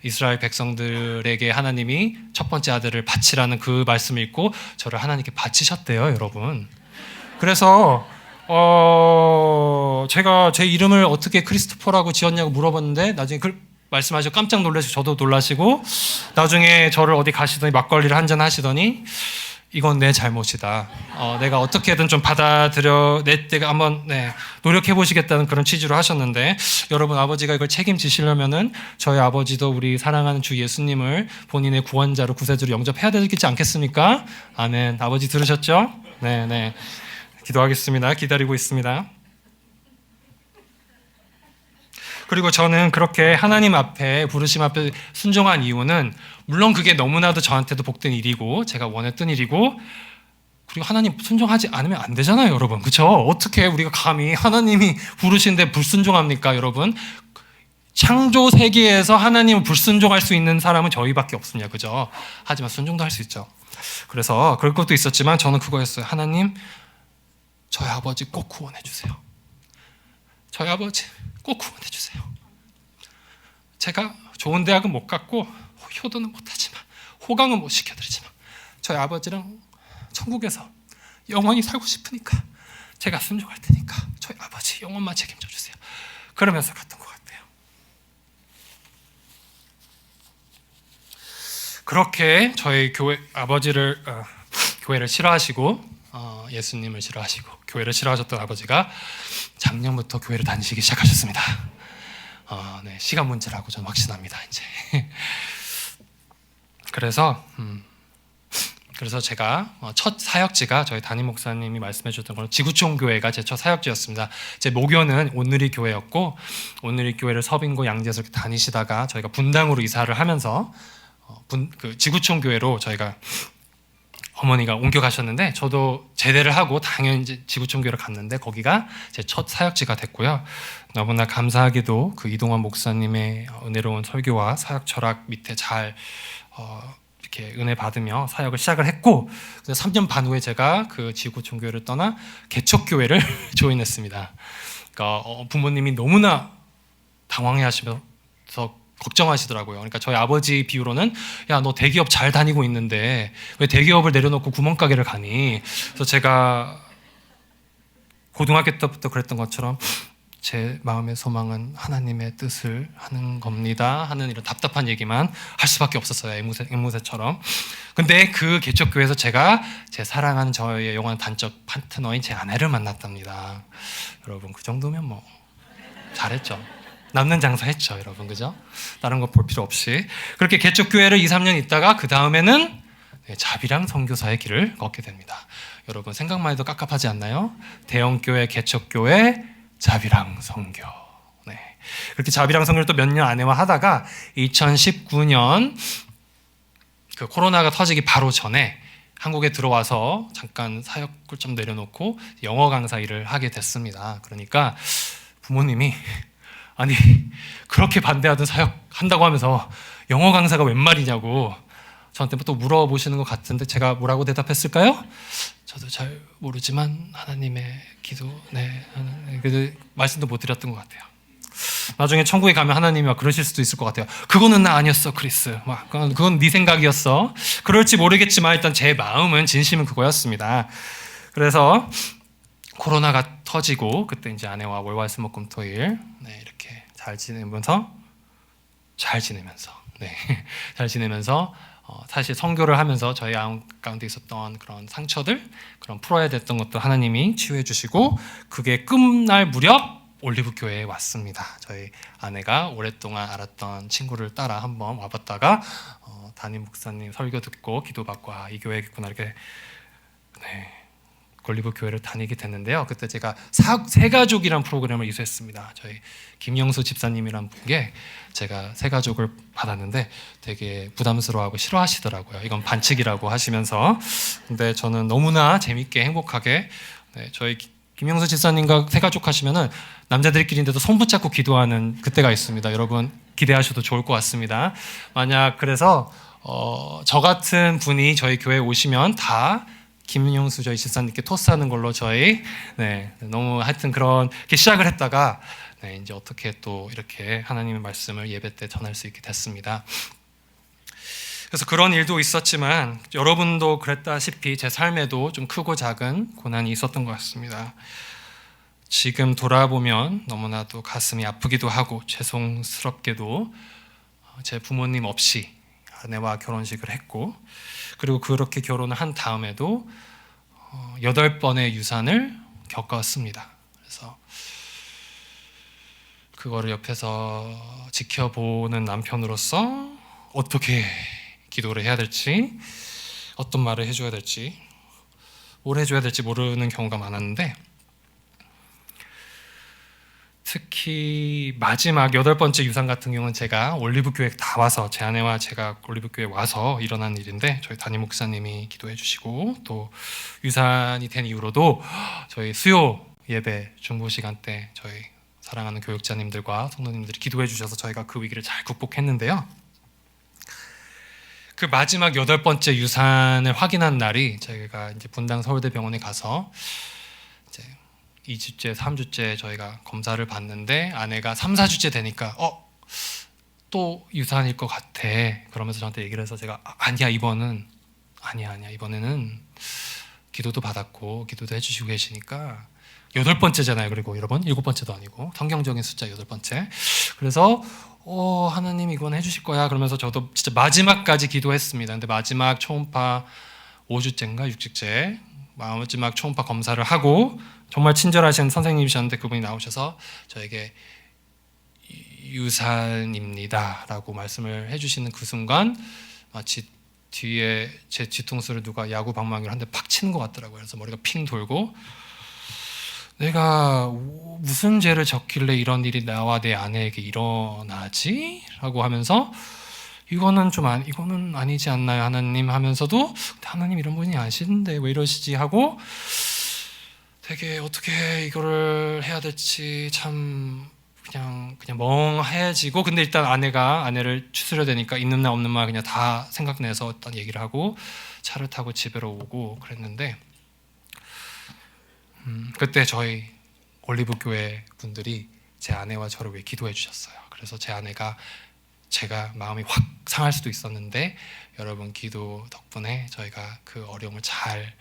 이스라엘 백성들에게 하나님이 첫 번째 아들을 바치라는 그 말씀을 읽고 저를 하나님께 바치셨대요, 여러분. 그래서 제가 제 이름을 어떻게 크리스토퍼라고 지었냐고 물어봤는데, 나중에 말씀하시고 깜짝 놀라시고 저도 놀라시고, 나중에 저를 어디 가시더니 막걸리를 한잔 하시더니 이건 내 잘못이다, 내가 어떻게든 좀 받아들여 내가 한번 노력해 보시겠다는 그런 취지로 하셨는데, 여러분, 아버지가 이걸 책임지시려면은 저희 아버지도 우리 사랑하는 주 예수님을 본인의 구원자로 구세주로 영접해야 되지 않겠습니까? 아멘. 아버지 들으셨죠? 네. 기도하겠습니다. 기다리고 있습니다. 그리고 저는 그렇게 하나님 앞에, 부르심 앞에 순종한 이유는, 물론 그게 너무나도 저한테도 복된 일이고 제가 원했던 일이고, 그리고 하나님 순종하지 않으면 안 되잖아요, 여러분. 그렇죠? 어떻게 우리가 감히 하나님이 부르신데 불순종합니까, 여러분? 창조 세계에서 하나님을 불순종할 수 있는 사람은 저희밖에 없습니다. 그죠? 하지만 순종도 할 수 있죠. 그래서 그럴 것도 있었지만 저는 그거였어요. 하나님, 저희 아버지 꼭 구원해 주세요. 저희 아버지 꼭 구원해 주세요. 제가 좋은 대학은 못 갔고 효도는 못하지만, 호강은 못 시켜드리지만, 저희 아버지랑 천국에서 영원히 살고 싶으니까 제가 순종할 테니까 저희 아버지 영혼만 책임져 주세요. 그러면서 갔던 것 같아요. 그렇게 저희 아버지를 교회를 싫어하시고 예수님을 싫어하시고 교회를 싫어하셨던 아버지가 작년부터 교회를 다니시기 시작하셨습니다. 시간 문제라고 저는 확신합니다. 이제 그래서 제가 첫 사역지가 저희 담임 목사님이 말씀해 주셨던 건 지구촌 교회가 제 첫 사역지였습니다. 제 모교는 온누리 교회였고, 온누리 교회를 서빙고 양재에서 이렇게 다니시다가 저희가 분당으로 이사를 하면서 지구촌 교회로 저희가 어머니가 옮겨가셨는데, 저도 제대를 하고 당연히 이제 지구촌 교회를 갔는데 거기가 제 첫 사역지가 됐고요. 너무나 감사하게도 그 이동환 목사님의 은혜로운 설교와 사역 철학 밑에 잘 이렇게 은혜 받으며 사역을 시작을 했고, 3년 반 후에 제가 그 지구촌 교회를 떠나 개척교회를 조인했습니다. 그러니까 부모님이 너무나 당황해하시면서 걱정하시더라고요. 그러니까 저희 아버지 비유로는, 야, 너 대기업 잘 다니고 있는데 왜 대기업을 내려놓고 구멍가게를 가니? 그래서 제가 고등학교 때부터 그랬던 것처럼 제 마음의 소망은 하나님의 뜻을 하는 겁니다 하는 이런 답답한 얘기만 할 수밖에 없었어요, 앵무새처럼. 근데 그 개척교회에서 제가 제 사랑하는 저의 영원한 단적 파트너인 제 아내를 만났답니다. 여러분, 그 정도면 뭐 잘했죠. 남는 장사했죠, 여러분. 그죠? 다른 거 볼 필요 없이. 그렇게 개척교회를 2, 3년 있다가 그 다음에는 자비랑 선교사의 길을 걷게 됩니다. 여러분, 생각만 해도 깝깝하지 않나요? 대형교회, 개척교회, 자비랑 선교. 그렇게 자비랑 성결을 또 몇 년 아내와 하다가 2019년 그 코로나가 터지기 바로 전에 한국에 들어와서 잠깐 사역을 좀 내려놓고 영어 강사 일을 하게 됐습니다. 그러니까 부모님이 아니 그렇게 반대하던 사역 한다고 하면서 영어 강사가 웬 말이냐고 저한테 또 물어보시는 것 같은데 제가 뭐라고 대답했을까요? 저도 잘 모르지만 하나님의 기도, 그래도 말씀도 못 드렸던 것 같아요. 나중에 천국에 가면 하나님이 막 그러실 수도 있을 것 같아요. 그거는 나 아니었어, 크리스. 막 그건 네 생각이었어. 그럴지 모르겠지만 일단 제 마음은 진심은 그거였습니다. 그래서 코로나가 터지고 그때 이제 아내와 월화수목금토일 이렇게 잘 지내면서 사실 선교를 하면서 저희 가운데 있었던 그런 상처들, 그런 풀어야 됐던 것도 하나님이 치유해 주시고 그게 끝날 무렵 올리브 교회에 왔습니다. 저희 아내가 오랫동안 알았던 친구를 따라 한번 와봤다가 담임 목사님 설교 듣고 기도받고 이 교회겠구나 이렇게 올리브 교회를 다니게 됐는데요. 그때 제가 새가족이란 프로그램을 이수했습니다. 저희 김영수 집사님이란 분께 제가 새가족을 받았는데 되게 부담스러워하고 싫어하시더라고요. 이건 반칙이라고 하시면서. 근데 저는 너무나 재밌게 행복하게 저희 김영수 집사님과 새가족 하시면은 남자들끼리인데도 손 붙잡고 기도하는 그때가 있습니다. 여러분 기대하셔도 좋을 것 같습니다. 만약 그래서 저 같은 분이 저희 교회에 오시면 다 김용수 저희 집사님께 토스하는 걸로 저희 너무 하여튼 그렇게 시작을 했다가 이제 어떻게 또 이렇게 하나님의 말씀을 예배 때 전할 수 있게 됐습니다. 그래서 그런 일도 있었지만 여러분도 그랬다시피 제 삶에도 좀 크고 작은 고난이 있었던 것 같습니다. 지금 돌아보면 너무나도 가슴이 아프기도 하고 죄송스럽게도 제 부모님 없이 아내와 결혼식을 했고 그리고 그렇게 결혼을 한 다음에도 8번의 유산을 겪었습니다. 그래서 그거를 옆에서 지켜보는 남편으로서 어떻게 기도를 해야 될지 어떤 말을 해줘야 될지 뭘 해줘야 될지 모르는 경우가 많았는데 특히 마지막 8번째 유산 같은 경우는 제가 올리브 교회 다 와서 제 아내와 제가 올리브 교회 와서 일어난 일인데 저희 담임 목사님이 기도해 주시고 또 유산이 된 이후로도 저희 수요 예배 중보 시간 때 저희 사랑하는 교육자님들과 성도님들이 기도해 주셔서 저희가 그 위기를 잘 극복했는데요. 그 마지막 8번째 유산을 확인한 날이 저희가 이제 분당 서울대병원에 가서 이제 2주째, 3주째 저희가 검사를 받는데 아내가 3, 4주째 되니까 또 유산일 것 같아. 그러면서 저한테 얘기를 해서 제가 아니야 이번에는 기도도 받았고 기도도 해주시고 계시니까 8번째잖아요. 그리고 여러분 7번째도 아니고 성경적인 숫자 8번째. 그래서 하나님 이건 해주실 거야. 그러면서 저도 진짜 마지막까지 기도했습니다. 근데 마지막 초음파 5주째인가 6주째 마지막 초음파 검사를 하고 정말 친절하신 선생님이셨는데 그분이 나오셔서 저에게 유산입니다 라고 말씀을 해주시는 그 순간 마치 뒤에 제 뒤통수를 누가 야구 방망이로 한 대 팍 치는 것 같더라고요. 그래서 머리가 핑 돌고 내가 무슨 죄를 졌길래 이런 일이 나와 내 아내에게 일어나지? 라고 하면서 이거는 아니지 않나요 하나님 하면서도 하나님 이런 분이 아시는데 왜 이러시지 하고 되게 어떻게 이거를 해야 될지 참 그냥 멍해지고 근데 일단 아내를 추스려 대니까 있는 날 없는 말 그냥 다 생각내서 일단 얘기를 하고 차를 타고 집으로 오고 그랬는데 그때 저희 올리브 교회 분들이 제 아내와 저를 위해 기도해 주셨어요. 그래서 제 아내가 제가 마음이 확 상할 수도 있었는데 여러분 기도 덕분에 저희가 그 어려움을 잘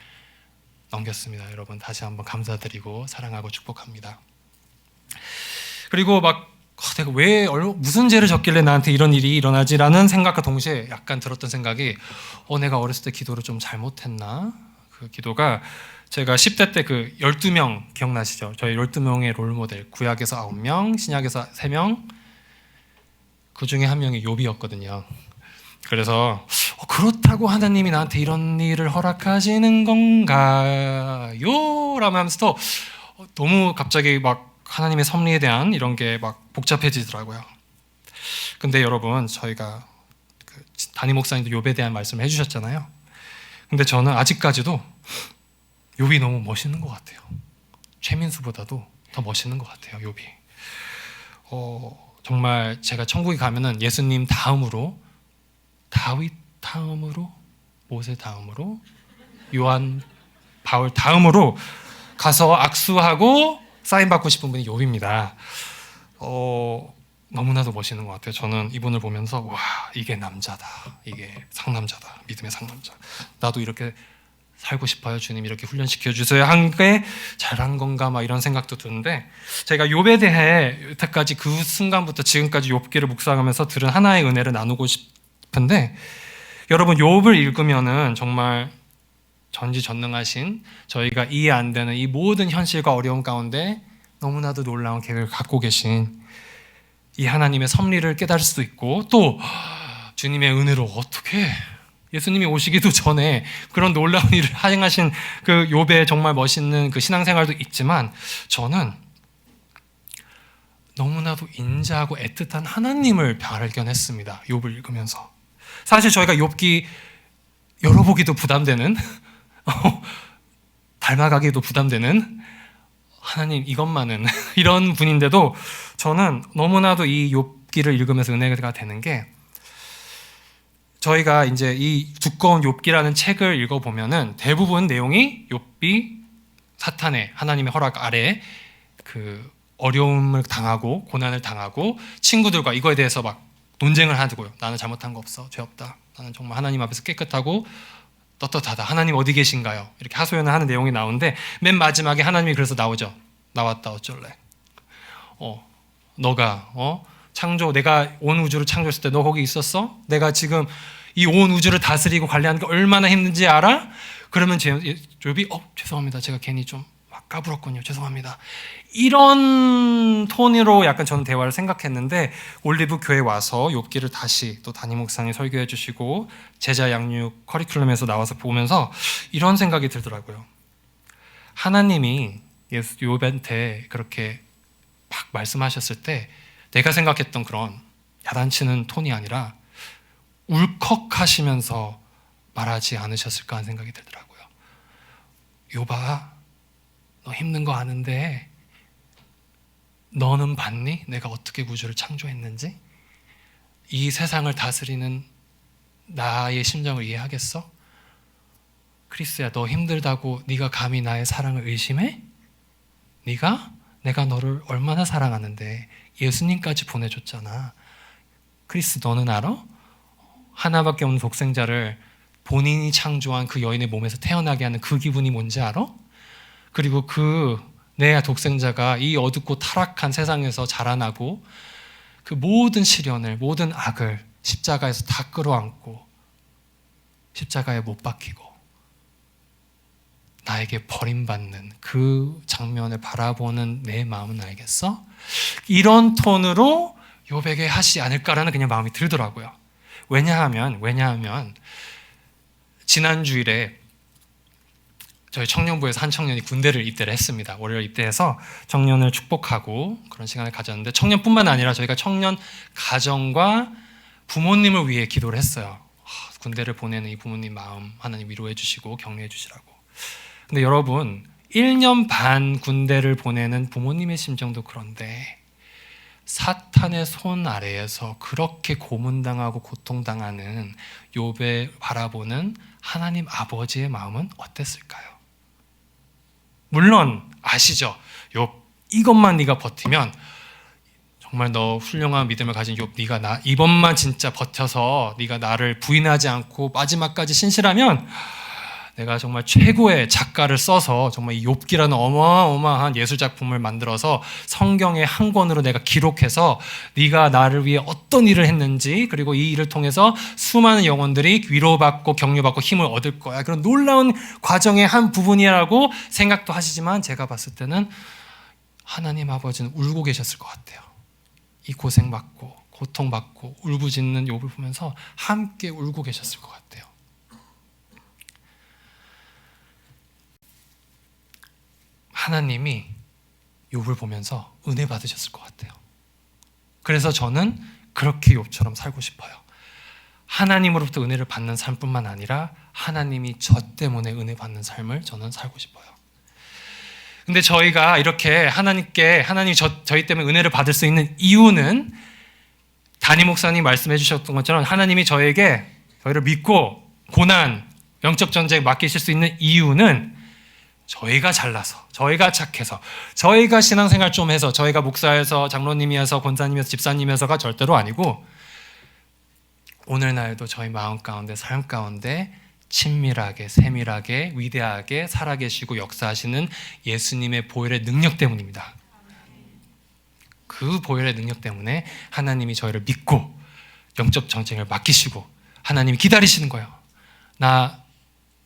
넘겼습니다. 여러분 다시 한번 감사드리고 사랑하고 축복합니다. 그리고 막 내가 무슨 죄를 졌길래 나한테 이런 일이 일어나지라는 생각과 동시에 약간 들었던 생각이 내가 어렸을 때 기도를 좀 잘못했나? 그 기도가 제가 10대 때 그 12명 기억나시죠? 저희 12명의 롤모델 구약에서 9명, 신약에서 3명 그 중에 한 명이 욥이었거든요. 그래서 그렇다고 하나님이 나한테 이런 일을 허락하시는 건가요? 라면서도 너무 갑자기 막 하나님의 섭리에 대한 이런 게 막 복잡해지더라고요. 근데 여러분, 저희가 담임 목사님도 욥에 대한 말씀을 해주셨잖아요. 근데 저는 아직까지도 욥이 너무 멋있는 것 같아요. 최민수보다도 더 멋있는 것 같아요, 욥이. 정말 제가 천국에 가면은 예수님 다음으로, 다윗 다음으로, 모세 다음으로, 요한, 바울 다음으로 가서 악수하고 사인 받고 싶은 분이 욥입니다. 너무나도 멋있는 것 같아요. 저는 이분을 보면서 와, 이게 남자다, 이게 상남자다, 믿음의 상남자. 나도 이렇게 살고 싶어요. 주님 이렇게 훈련시켜 주세요 한 게 잘한 건가 막 이런 생각도 드는데, 제가 욥에 대해 여태까지 그 순간부터 지금까지 욥기를 묵상하면서 들은 하나의 은혜를 나누고 싶은데, 여러분 욥을 읽으면은 정말 전지전능하신, 저희가 이해 안 되는 이 모든 현실과 어려움 가운데 너무나도 놀라운 계획을 갖고 계신 이 하나님의 섭리를 깨달을 수도 있고, 또 주님의 은혜로 어떻게 예수님이 오시기도 전에 그런 놀라운 일을 행하신 그 욥의 정말 멋있는 그 신앙생활도 있지만, 저는 너무나도 인자하고 애틋한 하나님을 발견했습니다. 욥을 읽으면서. 사실 저희가 욥기 열어보기도 부담되는 닮아가기도 부담되는 하나님 이것만은 이런 분인데도, 저는 너무나도 이 욥기를 읽으면서 은혜가 되는 게, 저희가 이제 이 두꺼운 욥기라는 책을 읽어보면은 대부분 내용이 욥이 사탄의, 하나님의 허락 아래 그 어려움을 당하고 고난을 당하고 친구들과 이거에 대해서 막 논쟁을 하고요. 나는 잘못한 거 없어, 죄 없다, 나는 정말 하나님 앞에서 깨끗하고 떳떳하다, 하나님 어디 계신가요? 이렇게 하소연을 하는 내용이 나오는데, 맨 마지막에 하나님이 그래서 나오죠. 나왔다 어쩔래. 너가 창조, 내가 온 우주를 창조했을 때 너 거기 있었어? 내가 지금 이 온 우주를 다스리고 관리하는 게 얼마나 힘든지 알아? 그러면 욥이 죄송합니다, 제가 괜히 좀 막 까불었군요, 죄송합니다, 이런 톤으로 약간 저는 대화를 생각했는데, 올리브 교회 와서 욥기를 다시 또 담임 목사님 설교해 주시고 제자 양육 커리큘럼에서 나와서 보면서 이런 생각이 들더라고요. 하나님이 욥한테 그렇게 막 말씀하셨을 때 내가 생각했던 그런 야단치는 톤이 아니라 울컥하시면서 말하지 않으셨을까 하는 생각이 들더라고요. 욥아, 너 힘든 거 아는데 너는 봤니? 내가 어떻게 우주를 창조했는지? 이 세상을 다스리는 나의 심정을 이해하겠어? 크리스야, 너 힘들다고 네가 감히 나의 사랑을 의심해? 내가 너를 얼마나 사랑하는데 예수님까지 보내줬잖아. 크리스, 너는 알아? 하나밖에 없는 독생자를 본인이 창조한 그 여인의 몸에서 태어나게 하는 그 기분이 뭔지 알아? 그리고 내 독생자가 이 어둡고 타락한 세상에서 자라나고 그 모든 시련을, 모든 악을 십자가에서 다 끌어안고 십자가에 못 박히고 나에게 버림받는 그 장면을 바라보는 내 마음은 알겠어? 이런 톤으로 욥에게 하시지 않을까라는 그냥 마음이 들더라고요. 왜냐하면 지난 주일에 저희 청년부에서 한 청년이 군대를 입대를 했습니다. 월요일 입대해서 청년을 축복하고 그런 시간을 가졌는데, 청년뿐만 아니라 저희가 청년 가정과 부모님을 위해 기도를 했어요. 군대를 보내는 이 부모님 마음 하나님 위로해 주시고 격려해 주시라고. 근데 여러분, 1년 반 군대를 보내는 부모님의 심정도 그런데 사탄의 손 아래에서 그렇게 고문당하고 고통당하는 욥을 바라보는 하나님 아버지의 마음은 어땠을까요? 물론 아시죠? 욥, 이것만 네가 버티면 정말 너 훌륭한 믿음을 가진 욥, 네가 이번만 진짜 버텨서 네가 나를 부인하지 않고 마지막까지 신실하면 내가 정말 최고의 작가를 써서 정말 이 욥기라는 어마어마한 예술 작품을 만들어서 성경의 한 권으로 내가 기록해서 네가 나를 위해 어떤 일을 했는지, 그리고 이 일을 통해서 수많은 영혼들이 위로받고 격려받고 힘을 얻을 거야. 그런 놀라운 과정의 한 부분이라고 생각도 하시지만, 제가 봤을 때는 하나님 아버지는 울고 계셨을 것 같아요. 이 고생받고 고통받고 울부짖는 욥을 보면서 함께 울고 계셨을 것 같아요. 하나님이 욥을 보면서 은혜 받으셨을 것 같아요. 그래서 저는 그렇게 욥처럼 살고 싶어요. 하나님으로부터 은혜를 받는 삶뿐만 아니라 하나님이 저 때문에 은혜 받는 삶을 저는 살고 싶어요. 근데 저희가 이렇게 하나님이 저희 때문에 은혜를 받을 수 있는 이유는 담임 목사님 말씀해 주셨던 것처럼 하나님이 저희를 믿고 고난, 영적 전쟁 맡기실 수 있는 이유는 저희가 잘나서, 저희가 착해서, 저희가 신앙생활 좀 해서, 저희가 목사여서, 장로님이어서, 권사님이어서, 집사님이어서가 절대로 아니고 오늘날도 저희 마음 가운데, 삶 가운데 친밀하게, 세밀하게, 위대하게 살아계시고 역사하시는 예수님의 보혈의 능력 때문입니다. 그 보혈의 능력 때문에 하나님이 저희를 믿고 영적 전쟁을 맡기시고 하나님이 기다리시는 거예요. 나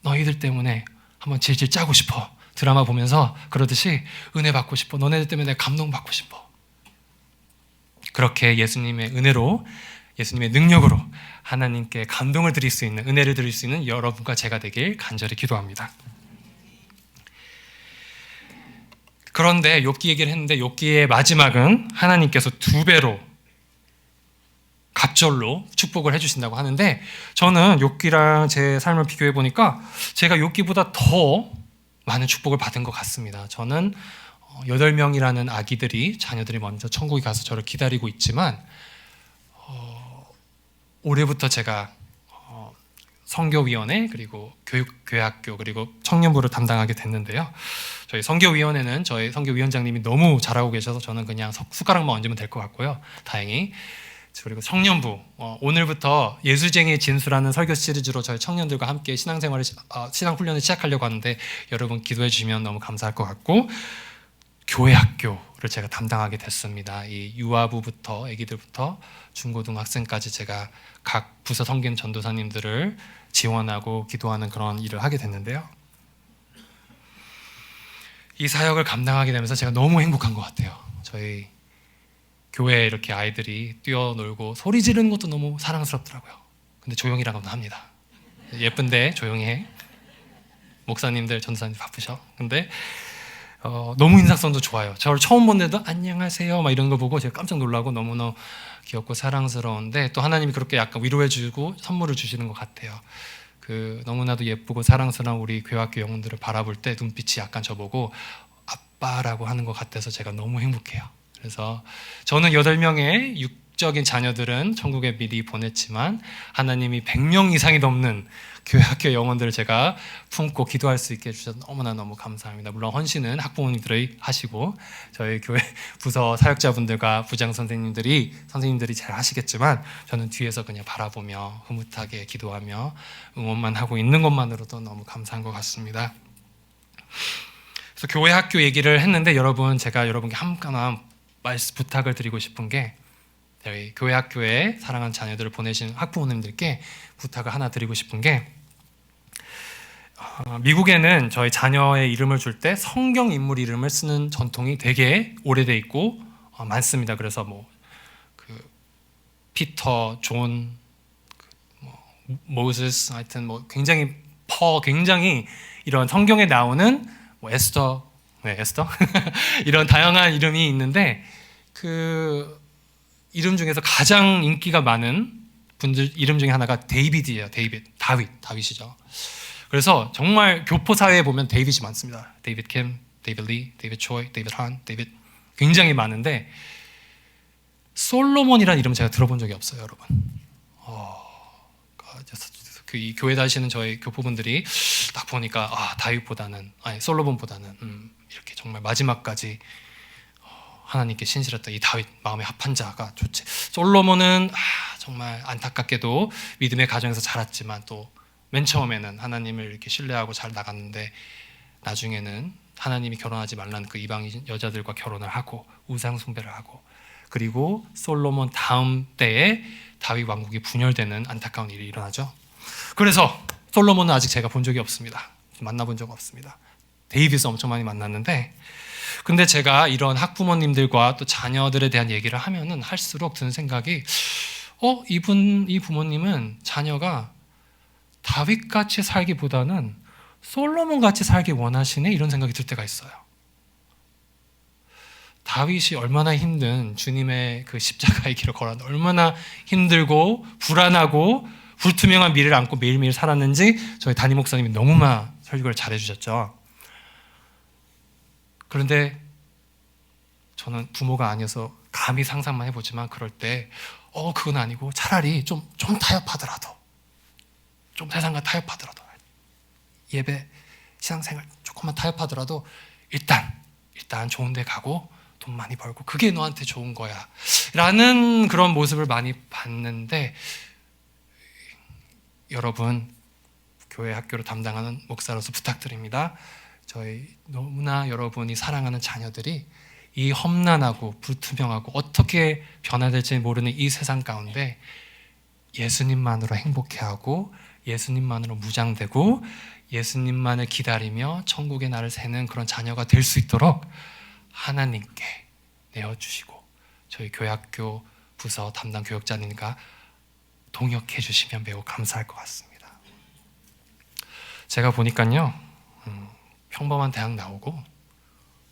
너희들 때문에 한번 질질 짜고 싶어. 드라마 보면서 그러듯이 은혜 받고 싶어. 너네들 때문에 내가 감동받고 싶어. 그렇게 예수님의 은혜로, 예수님의 능력으로 하나님께 감동을 드릴 수 있는, 은혜를 드릴 수 있는 여러분과 제가 되길 간절히 기도합니다. 그런데 욥기 얘기를 했는데 욥기의 마지막은 하나님께서 2배로 갑절로 축복을 해주신다고 하는데, 저는 욥기랑 제 삶을 비교해 보니까 제가 욥기보다 더 많은 축복을 받은 것 같습니다. 저는 8명이라는 아기들이, 자녀들이 먼저 천국에 가서 저를 기다리고 있지만 올해부터 제가 선교위원회, 그리고 교회학교, 그리고 청년부를 담당하게 됐는데요. 저희 선교위원회는 저희 선교위원장님이 너무 잘하고 계셔서 저는 그냥 숟가락만 얹으면 될 것 같고요. 다행히. 그리고 청년부, 오늘부터 예수쟁이의 진수라는 설교 시리즈로 저희 청년들과 함께 신앙훈련을 시작하려고 하는데 여러분 기도해 주시면 너무 감사할 것 같고, 교회학교를 제가 담당하게 됐습니다. 이 유아부부터 아기들부터 중고등학생까지 제가 각 부서 섬긴 전도사님들을 지원하고 기도하는 그런 일을 하게 됐는데요. 이 사역을 감당하게 되면서 제가 너무 행복한 것 같아요. 저희 교회에 이렇게 아이들이 뛰어놀고 소리 지르는 것도 너무 사랑스럽더라고요. 근데 조용히라고는 합니다. 예쁜데 조용히 해. 목사님들, 전도사님들 바쁘셔. 근데 너무 인사성도 좋아요. 저를 처음 본데도 안녕하세요 막 이런 거 보고 제가 깜짝 놀라고 너무너무 귀엽고 사랑스러운데, 또 하나님이 그렇게 약간 위로해주고 선물을 주시는 것 같아요. 너무나도 예쁘고 사랑스러운 우리 교회학교 영혼들을 바라볼 때 눈빛이 약간 저보고 아빠라고 하는 것 같아서 제가 너무 행복해요. 그래서 저는 8명의 육적인 자녀들은 천국에 미리 보냈지만 하나님이 100명 이상이 넘는 교회학교 영혼들을 제가 품고 기도할 수 있게 해주셔서 너무나 너무 감사합니다. 물론 헌신은 학부모님들이 하시고 저희 교회 부서 사역자분들과 부장 선생님들이 잘 하시겠지만 저는 뒤에서 그냥 바라보며 흐뭇하게 기도하며 응원만 하고 있는 것만으로도 너무 감사한 것 같습니다. 그래서 교회 학교 얘기를 했는데 제가 여러분께 한가만 부탁을 드리고 싶은 게, 저희 교회 학교에 사랑하는 자녀들을 보내신 학부모님들께 부탁을 하나 드리고 싶은 게, 미국에는 저희 자녀의 이름을 줄 때 성경 인물 이름을 쓰는 전통이 되게 오래돼 있고 많습니다. 그래서 피터, 존, 모세스, 하여튼 굉장히 이런 성경에 나오는 에스더 이런 다양한 이름이 있는데, 그 이름 중에서 가장 인기가 많은 분들 이름 중에 하나가 데이빗이에요. 다윗이죠. 그래서 정말 교포 사회에 보면 데이빗이 많습니다. 데이빗 킴, 데이빗 리, 데이빗 초이, 데이빗 한, 굉장히 많은데 솔로몬이라는 이름 제가 들어본 적이 없어요, 여러분. 이 교회 다니시는 저희 교포분들이 딱 보니까 솔로몬보다는 이렇게 정말 마지막까지 하나님께 신실했던 이 다윗, 마음에 합한 자가 좋지. 솔로몬은 정말 안타깝게도 믿음의 가정에서 자랐지만 또 맨 처음에는 하나님을 이렇게 신뢰하고 잘 나갔는데 나중에는 하나님이 결혼하지 말라는 그 이방인 여자들과 결혼을 하고 우상 숭배를 하고, 그리고 솔로몬 다음 때에 다윗 왕국이 분열되는 안타까운 일이 일어나죠. 그래서 솔로몬은 아직 제가 본 적이 없습니다. 만나본 적 없습니다. 데이빗은 엄청 많이 만났는데, 근데 제가 이런 학부모님들과 또 자녀들에 대한 얘기를 하면은 할수록 드는 생각이, 이 부모님은 자녀가 다윗같이 살기보다는 솔로몬같이 살기 원하시네, 이런 생각이 들 때가 있어요. 다윗이 얼마나 힘든 주님의 그 십자가의 길을 걸었는데 얼마나 힘들고 불안하고 불투명한 미래를 안고 매일매일 살았는지 저희 담임 목사님이 너무나 설교를 잘해 주셨죠. 그런데 저는 부모가 아니어서 감히 상상만 해보지만 그럴 때 그건 아니고 차라리 좀 타협하더라도, 좀 세상과 타협하더라도, 예배 신앙생활 조금만 타협하더라도 일단 좋은 데 가고 돈 많이 벌고 그게 너한테 좋은 거야 라는 그런 모습을 많이 봤는데, 여러분 교회 학교를 담당하는 목사로서 부탁드립니다. 저희 너무나 여러분이 사랑하는 자녀들이 이 험난하고 불투명하고 어떻게 변화될지 모르는 이 세상 가운데 예수님만으로 행복해하고 예수님만으로 무장되고 예수님만을 기다리며 천국의 날을 새는 그런 자녀가 될 수 있도록 하나님께 내어주시고 저희 교회학교 부서 담당 교육자님과 동역해 주시면 매우 감사할 것 같습니다. 제가 보니까요, 평범한 대학 나오고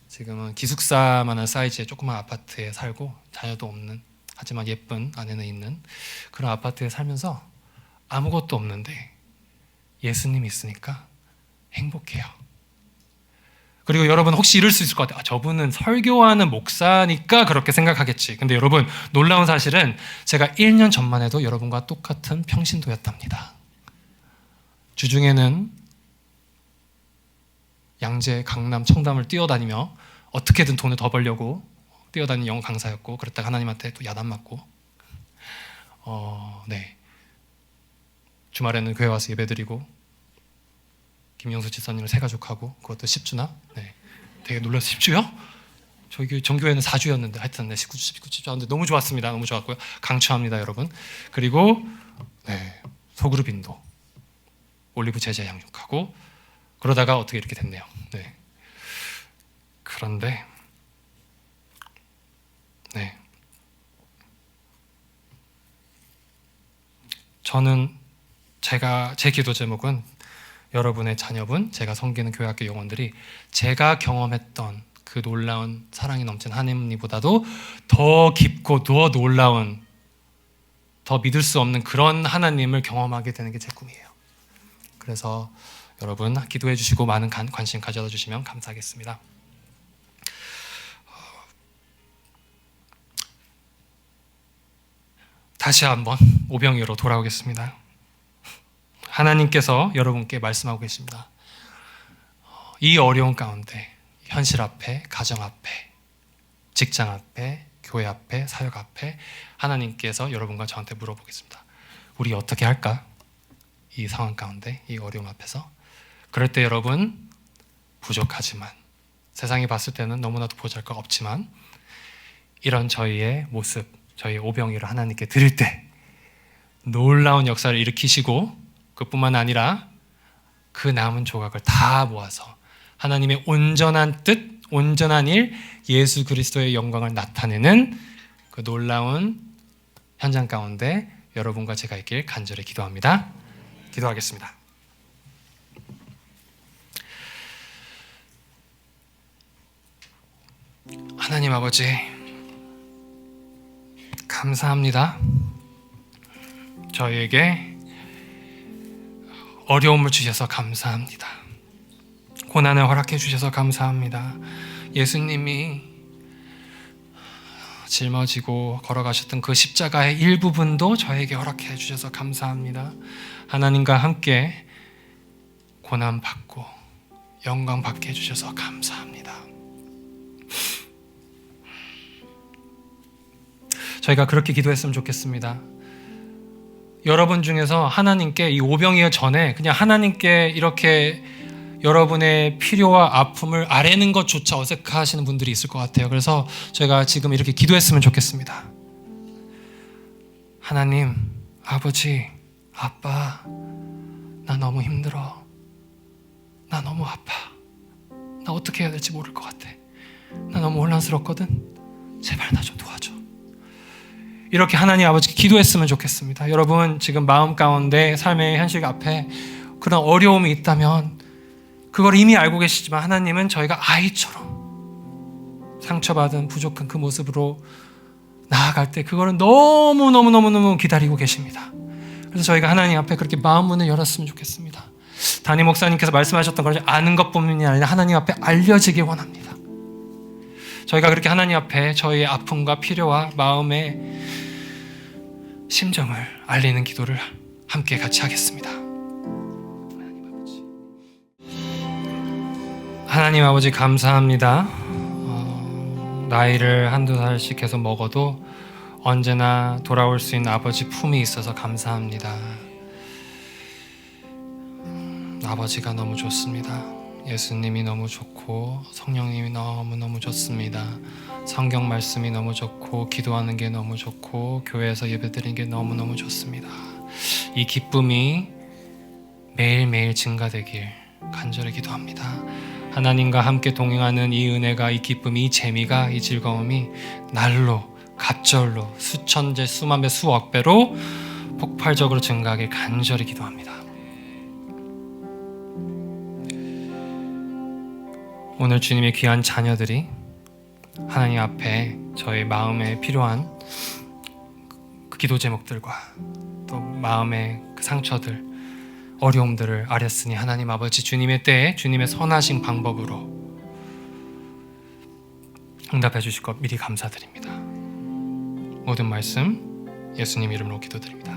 지금은 기숙사만한 사이즈의 조그만 아파트에 살고 자녀도 없는, 하지만 예쁜 아내는 있는 그런 아파트에 살면서 아무것도 없는데 예수님이 있으니까 행복해요. 그리고 여러분 혹시 이럴 수 있을 것 같아요. 저분은 설교하는 목사니까 그렇게 생각하겠지. 근데 여러분 놀라운 사실은 제가 1년 전만 해도 여러분과 똑같은 평신도였답니다. 주중에는 양재, 강남, 청담을 뛰어다니며 어떻게든 돈을 더 벌려고 뛰어다니는 영어 강사였고, 그랬다가 하나님한테 또 야단 맞고, 주말에는 교회 와서 예배드리고 김영수 지사님을 세 가족하고, 그것도 10주나? 되게 놀라서 10주요? 저희 정교회는 4주였는데 하여튼 19주, 19주 하는데 너무 좋았습니다. 너무 좋았고요. 강추합니다, 여러분. 그리고 소그룹 인도, 올리브 제자 양육하고 그러다가 어떻게 이렇게 됐네요. 그런데 저는 제 기도 제목은 여러분의 자녀분, 제가 섬기는 교회학교 영혼들이 제가 경험했던 그 놀라운 사랑이 넘친 하나님보다도 더 깊고 더 놀라운, 더 믿을 수 없는 그런 하나님을 경험하게 되는 게 제 꿈이에요. 그래서 여러분 기도해 주시고 많은 관심 가져다 주시면 감사하겠습니다. 다시 한번 오병이어로 돌아오겠습니다. 하나님께서 여러분께 말씀하고 계십니다. 이 어려운 가운데 현실 앞에, 가정 앞에, 직장 앞에, 교회 앞에, 사역 앞에 하나님께서 여러분과 저한테 물어보겠습니다. 우리 어떻게 할까? 이 상황 가운데, 이 어려움 앞에서. 그럴 때 여러분 부족하지만, 세상이 봤을 때는 너무나도 보잘것 없지만, 이런 저희의 모습, 저희 오병이를 하나님께 드릴 때 놀라운 역사를 일으키시고, 그뿐만 아니라 그 남은 조각을 다 모아서 하나님의 온전한 뜻, 온전한 일, 예수 그리스도의 영광을 나타내는 그 놀라운 현장 가운데 여러분과 제가 있길 간절히 기도합니다. 기도하겠습니다. 하나님 아버지, 감사합니다. 저희에게 어려움을 주셔서 감사합니다. 고난을 허락해 주셔서 감사합니다. 예수님이 짊어지고 걸어가셨던 그 십자가의 일부분도 저에게 허락해 주셔서 감사합니다. 하나님과 함께 고난 받고 영광 받게 해주셔서 감사합니다. 저희가 그렇게 기도했으면 좋겠습니다. 여러분 중에서 하나님께 이 오병이어 전에 그냥 하나님께 이렇게 여러분의 필요와 아픔을 아뢰는 것조차 어색하시는 분들이 있을 것 같아요. 그래서 저희가 지금 이렇게 기도했으면 좋겠습니다. 하나님, 아버지, 아빠, 나 너무 힘들어. 나 너무 아파. 나 어떻게 해야 될지 모를 것 같아. 나 너무 혼란스럽거든. 제발 나 좀 도와줘. 이렇게 하나님 아버지 기도했으면 좋겠습니다. 여러분 지금 마음 가운데 삶의 현실 앞에 그런 어려움이 있다면 그걸 이미 알고 계시지만 하나님은 저희가 아이처럼 상처받은 부족한 그 모습으로 나아갈 때 그거를 너무너무 기다리고 계십니다. 그래서 저희가 하나님 앞에 그렇게 마음 문을 열었으면 좋겠습니다. 담임 목사님께서 말씀하셨던 걸 아는 것뿐만이 아니라 하나님 앞에 알려지길 원합니다. 저희가 그렇게 하나님 앞에 저희의 아픔과 필요와 마음의 심정을 알리는 기도를 함께 같이 하겠습니다. 하나님 아버지 감사합니다. 나이를 한두 살씩 계속 먹어도 언제나 돌아올 수 있는 아버지 품이 있어서 감사합니다. 아버지가 너무 좋습니다. 예수님이 너무 좋고 성령님이 너무너무 좋습니다. 성경 말씀이 너무 좋고 기도하는 게 너무 좋고 교회에서 예배드리는 게 너무너무 좋습니다. 이 기쁨이 매일매일 증가되길 간절히 기도합니다. 하나님과 함께 동행하는 이 은혜가, 이 기쁨이, 이 재미가, 이 즐거움이 날로 갑절로 수천 배, 수만 배, 수억 배로 폭발적으로 증가하길 간절히 기도합니다. 오늘 주님의 귀한 자녀들이 하나님 앞에 저희 마음에 필요한 그 기도 제목들과 또 마음의 그 상처들, 어려움들을 아렸으니 하나님 아버지 주님의 때에 주님의 선하신 방법으로 응답해 주실 것 미리 감사드립니다. 모든 말씀 예수님 이름으로 기도드립니다.